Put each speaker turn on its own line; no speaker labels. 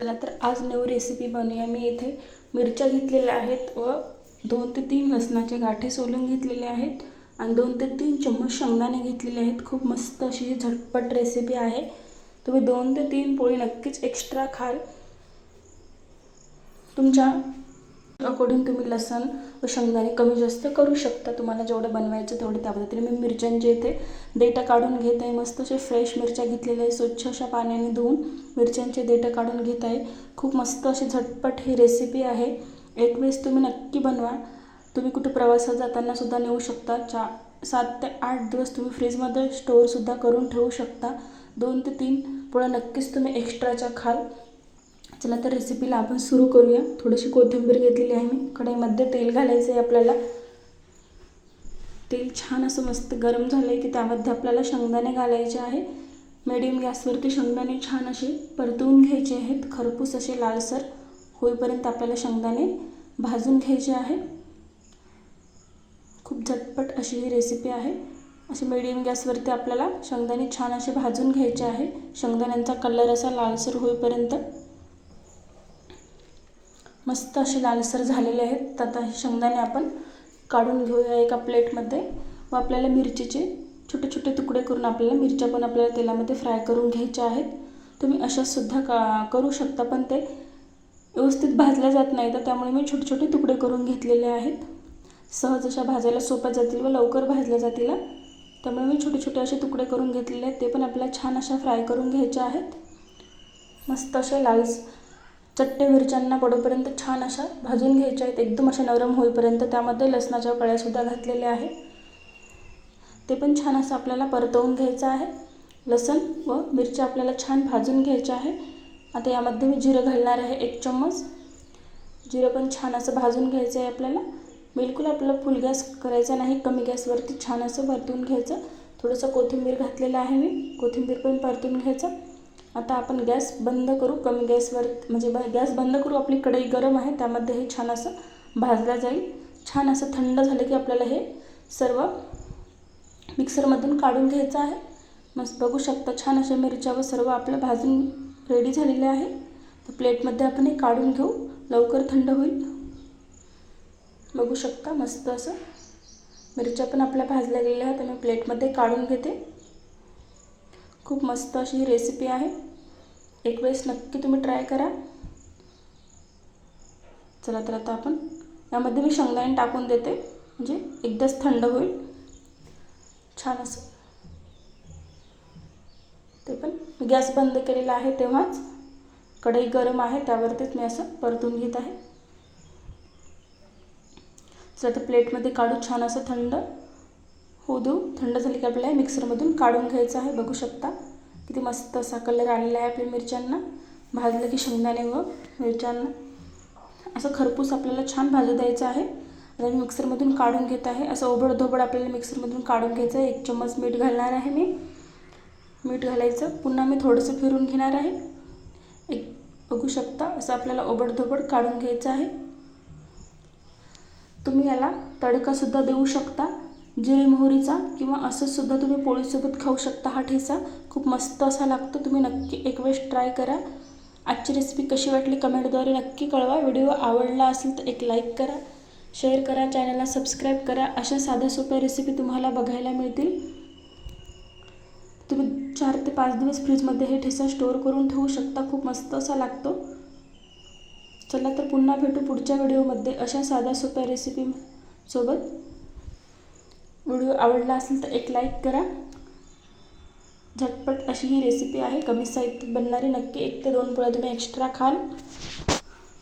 चला तर आज नवी रेसिपी बनवूया। मी इथे मिरच्या घेतलेल्या आहेत व 2 ते 3 लसणाचे गाठे सोलून घेतलेले आहेत आणि 2 ते 3 चम्मच शेंगदाणे घेतलेले आहेत। खूप मस्त अशी झटपट रेसिपी आहे। तुम्ही 2 ते 3 पोळी नक्कीच एक्स्ट्रा खाल। तुमच्या अकॉर्डिंग तुम्ही लसण व शेंगदाणे कमी जास्त करू शकता। तुम्हाला जेवढं बनवायचं तेवढं त्या पद्धतीने मी मिरच्यांचे इथे देठ काढून घेत आहे। मस्त असे फ्रेश मिरच्या घेतलेल्या आहे, स्वच्छ अशा पाण्याने धुवून मिरच्यांचे देठ काढून घेत आहे। खूप मस्त अशी झटपट ही रेसिपी आहे। एक वेळेस तुम्ही नक्की बनवा। तुम्ही कुठे प्रवासात जाताना सुद्धा नेऊ शकता। 7 ते 8 दिवस तुम्ही फ्रीजमध्ये स्टोअर सुद्धा करून ठेवू शकता। 2 ते 3 पोळ्या नक्कीच तुम्ही एक्स्ट्राच्या खाल। चला तर रेसिपीला आपण सुरू करूया। थोडीशी कोथिंबीर घेतलेली आहे मी। कढईमध्ये तेल घालायचं आहे आपल्याला। तेल छान असं मस्त गरम झाले की त्यामध्ये आपल्याला शेंगदाणे घालायचे आहे। मीडियम गॅसवरती शेंगदाणे छान असे परतवून घ्यायचे आहेत। खरपूस असे लालसर होईपर्यंत आपल्याला शेंगदाणे भाजून घ्यायचे आहे। खूप झटपट अशी ही रेसिपी आहे। असे मीडियम गॅसवरती आपल्याला शेंगदाणे छान असे भाजून घ्यायचे आहे। शेंगदाण्यांचा कलर असा लालसर होईपर्यंत मस्त असे लालसर झालेले आहेत। आता हे शेंगदाणे आपण काढून घेऊया एका प्लेटमध्ये व आपल्याला मिरचीचे छोटे छोटे तुकडे करून आपल्याला मिरच्या पण आपल्याला तेलामध्ये फ्राय करून घ्यायच्या आहेत। तुम्ही अशा सुद्धा करू शकता, पण ते व्यवस्थित भाजल्या जात नाही, तर त्यामुळे मी छोटे छोटे तुकडे करून घेतलेले आहेत। सहज अशा भाजायला सोप्या जातील व लवकर भाजल्या जातील, त्यामुळे मी छोटे छोटे असे तुकडे करून घेतलेले आहेत। ते पण आपल्याला छान अशा फ्राय करून घ्यायचे आहेत। मस्त अशा चट्टे मिरच्यांना पडोपर्यंत छान अशा भाजून घ्यायच्या आहेत, एकदम अशा नरम होईपर्यंत। त्यामध्ये लसणाच्या कळ्या सुद्धा घातलेल्या आहेत, ते पण छान असं आपल्याला परतवून घ्यायचं आहे। लसण व मिरच्या आपल्याला छान भाजून घ्यायच्या आहे। आता यामध्ये मी जिरं घालणार आहे 1 चम्मच। जिरं पण छान असं भाजून घ्यायचं आहे आपल्याला। बिलकुल आपल्याला फुल गॅस करायचा नाही, कमी गॅसवरती छान असं परतून घ्यायचं। थोडंसं कोथिंबीर घातलेलं आहे मी, कोथिंबीर पण परतून घ्यायचं। आता आपण गॅस बंद करू, कमी गॅसवर म्हणजे गॅस बंद करू। आपली कढई गरम आहे, त्यामध्ये हे छान असं भाजलं जाईल। छान असं थंड झालं की आपल्याला हे सर्व मिक्सरमधून काढून घ्यायचं आहे। मस्त बघू शकता छान अशा मिरच्या व सर्व आपलं भाजून रेडी झालेले आहे। तर प्लेटमध्ये आपण हे काढून घेऊ, लवकर थंड होईल। बघू शकता मस्त असं मिरच्या पण आपल्या भाजल्या गेलेल्या आहेत। मी प्लेटमध्ये काढून घेते। खूप मस्त अशी ही रेसिपी आहे, एक वेळेस नक्की तुम्ही ट्राय करा। चला तर आता आपण यामध्ये मी शेंगदाणे टाकून देते, म्हणजे एकदाच थंड होईल छान असं। ते पण गॅस बंद केलेला आहे तेव्हाच, कढई गरम आहे त्यावरतीच मी असं परतून घेत आहे। चला तर प्लेटमध्ये काढू, छान असं थंड होऊ देऊ। थंड झाली की आपल्याला मिक्सरमधून काढून घ्यायचं आहे। बघू शकता किती मस्त असा कलर आलेला आहे आपल्या मिरच्यांना। भाजलं की शेंगदाणे व मिरच्यांना असं खरपूस आपल्याला छान भाजू द्यायचं आहे। आता मी मिक्सरमधून काढून घेत आहे। असं ओबडधोबड आपल्याला मिक्सरमधून काढून घ्यायचं आहे। 1 चम्मच मीठ घालणार आहे मी। मीठ घालायचं, पुन्हा मी थोडंसं फिरून घेणार आहे। बघू शकता असं आपल्याला ओबडधोबड काढून घ्यायचं आहे। तुम्ही याला तडकासुद्धा देऊ शकता जिरे मोहरीचा, किंवा असं सुद्धा तुम्ही पोळीसोबत खाऊ शकता। हा ठेचा खूप मस्त असा लागतो। तुम्ही नक्की एक वेळेस ट्राय करा। आजची रेसिपी कशी वाटली कमेंटद्वारे नक्की कळवा। व्हिडिओ आवडला असेल तर एक लाईक करा, शेअर करा, चॅनलला सबस्क्राईब करा। अशा साध्या सोप्या रेसिपी तुम्हाला बघायला मिळतील। तुम्ही 4 ते 5 दिवस फ्रीजमध्ये हे ठेचा स्टोअर करून ठेवू शकता। खूप मस्त असा लागतो। चला तर पुन्हा भेटू पुढच्या व्हिडिओमध्ये अशा साध्या सोप्या रेसिपी सोबत। व्हिडिओ आवडला असेल तर एक लाईक करा। झटपट अशी ही रेसिपी आहे, कमी साहित्यात बनणारी। नक्की 1 ते 2 पोळ्या तुम्ही एक्स्ट्रा खाल।